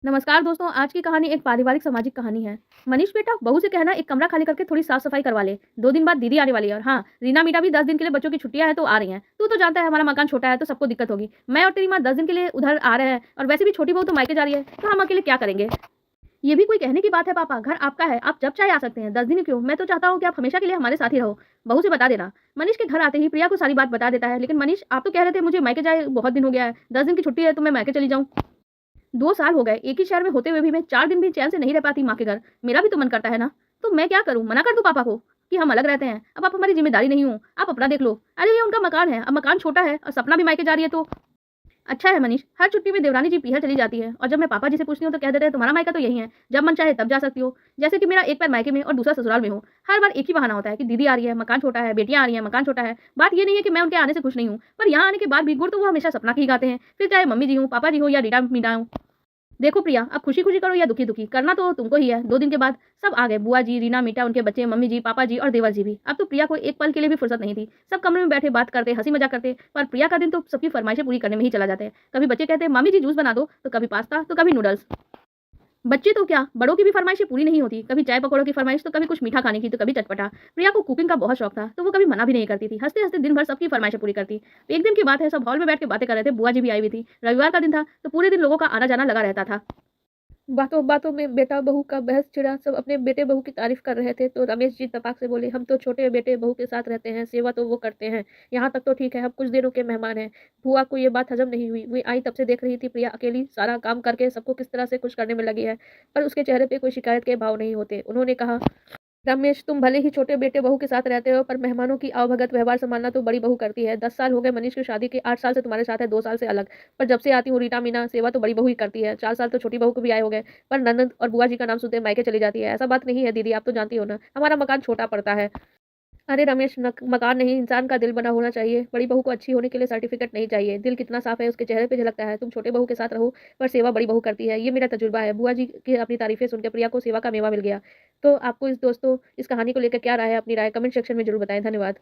नमस्कार दोस्तों, आज की कहानी एक पारिवारिक सामाजिक कहानी है। मनीष बेटा, बहू से कहना एक कमरा खाली करके थोड़ी साफ-सफाई करवा ले। 2 दिन बाद दीदी आने वाली है और हाँ, रीना मीठा भी 10 दिन के लिए बच्चों की छुट्टियाँ हैं तो आ रही हैं। तू तो जानता है हमारा मकान छोटा है तो सबको दिक्कत होगी। मैं और तेरी माँ 10 दिन के लिए उधर आ रहे हैं और वैसे भी छोटी बहू तो मायके जा रही है, तो हम अकेले क्या करेंगे? ये भी कोई कहने की बात है पापा, घर आपका है, आप जब चाहे आ सकते हैं। 10 दिन ही क्यों? मैं तो चाहता हूँ कि आप हमेशा के लिए हमारे साथ ही रहो। बहू से बता देना। मनीष के घर आते ही प्रिया को सारी बात बता देता है, लेकिन मनीष आप तो कह रहे थे मुझे मायके जाए बहुत दिन हो गया है। 10 दिन की छुट्टी है तो मैं मायके चली जाऊँ। 2 साल हो गए, एक ही शहर में होते हुए भी मैं 4 दिन भी चैन से नहीं रह पाती माँ के घर। मेरा भी तो मन करता है ना, तो मैं क्या करूँ? मना कर दूँ पापा को कि हम अलग रहते हैं, अब आप हमारी ज़िम्मेदारी नहीं हो, आप अपना देख लो। अरे ये उनका मकान है, अब मकान छोटा है और सपना भी मायके जा रही है तो अच्छा है मनीष, हर छुट्टी में देवरानी जी पीहर चली जाती है और जब मैं पापा जी से पूछती हूँ तो कह देते हैं तुम्हारा मायका तो यही है, जब मन चाहे तब जा सकती हो। जैसे कि मेरा एक पैर मायके में और दूसरा ससुराल में हो। हर बार एक ही बहाना होता है कि दीदी आ रही है, मकान छोटा है, बेटियाँ आ रही हैं, मकान छोटा है। बात ये नहीं है कि मैं उनके आने से खुश नहीं हूँ, पर यहाँ आने के बाद भी गुण तो वो हमेशा सपना की ही गाते हैं, फिर चाहे मम्मी जी हों, पापा जी हो या रीटा मीना हो। देखो प्रिया, अब खुशी-खुशी करो या दुखी-दुखी, करना तो तुमको ही है। 2 दिन के बाद सब आ गए, बुआ जी, रीना, मीठा, उनके बच्चे, मम्मी जी, पापा जी और देवर जी भी। अब तो प्रिया को एक पल के लिए भी फुर्सत नहीं थी। सब कमरे में बैठे बात करते, हँसी-मज़ाक करते, पर प्रिया का दिन तो सबकी फरमाइशें पूरी करने में ही चला जाता है। कभी बच्चे कहते हैं, "मामी जी जूस बना दो," तो कभी पास्ता, तो कभी नूडल्स। बच्चे तो क्या, बड़ों की भी फरमाइशें पूरी नहीं होती। कभी चाय-पकौड़ों की फरमाइश, तो कभी कुछ मीठा खाने की, तो कभी चटपटा। प्रिया को कुकिंग का बहुत शौक था, तो वो कभी मना भी नहीं करती थी। हँसते-हँसते दिन भर सबकी फरमाइशें पूरी करती। एक दिन की बात है, सब हॉल में बैठ के बातें कर रहे थे, बुआ जी भी आई हुई थी। रविवार का दिन था, तो पूरे दिन लोगों का आना-जाना लगा रहता था। बातों बातों में बेटा बहू का बहस छिड़ा। सब अपने बेटे बहू की तारीफ कर रहे थे तो रमेश जी तपाक से बोले, हम तो छोटे बेटे बहू के साथ रहते हैं, सेवा तो वो करते हैं, यहाँ तक तो ठीक है, हम कुछ दिनों के मेहमान हैं। बुआ को ये बात हजम नहीं हुई। वो आई तब से देख रही थी प्रिया अकेली सारा काम करके सबको किस तरह से खुश करने में लगी है, पर उसके चेहरे पे कोई शिकायत के भाव नहीं होते। उन्होंने कहा, रमेश, तुम भले ही छोटे बेटे बहू के साथ रहते हो, पर मेहमानों की आवभगत व्यवहार संभालना तो बड़ी बहू करती है। 10 साल हो गए मनीष की शादी के, 8 साल से तुम्हारे साथ है, 2 साल से अलग। पर जब से आती हूँ रीटा मीना, सेवा तो बड़ी बहू ही करती है। 4 साल तो छोटी बहू को भी आए हो गए, पर ननद और बुआ जी का नाम सुनते मायके चली जाती है। ऐसा बात नहीं है दीदी, आप तो जानती हो ना, हमारा मकान छोटा पड़ता है। अरे रमेश, मकान नहीं, इंसान का दिल बना होना चाहिए। बड़ी बहू को अच्छी होने के लिए सर्टिफिकेट नहीं चाहिए, दिल कितना साफ है उसके चेहरे पे झलकता है। तुम छोटे बहू के साथ रहो, पर सेवा बड़ी बहू करती है, ये मेरा तजुर्बा है। बुआ जी की अपनी तारीफें सुनकर प्रिया को सेवा का मेवा मिल गया। तो आपको इस कहानी को लेकर क्या राय है? अपनी राय कमेंट सेक्शन में जरूर बताएं। धन्यवाद।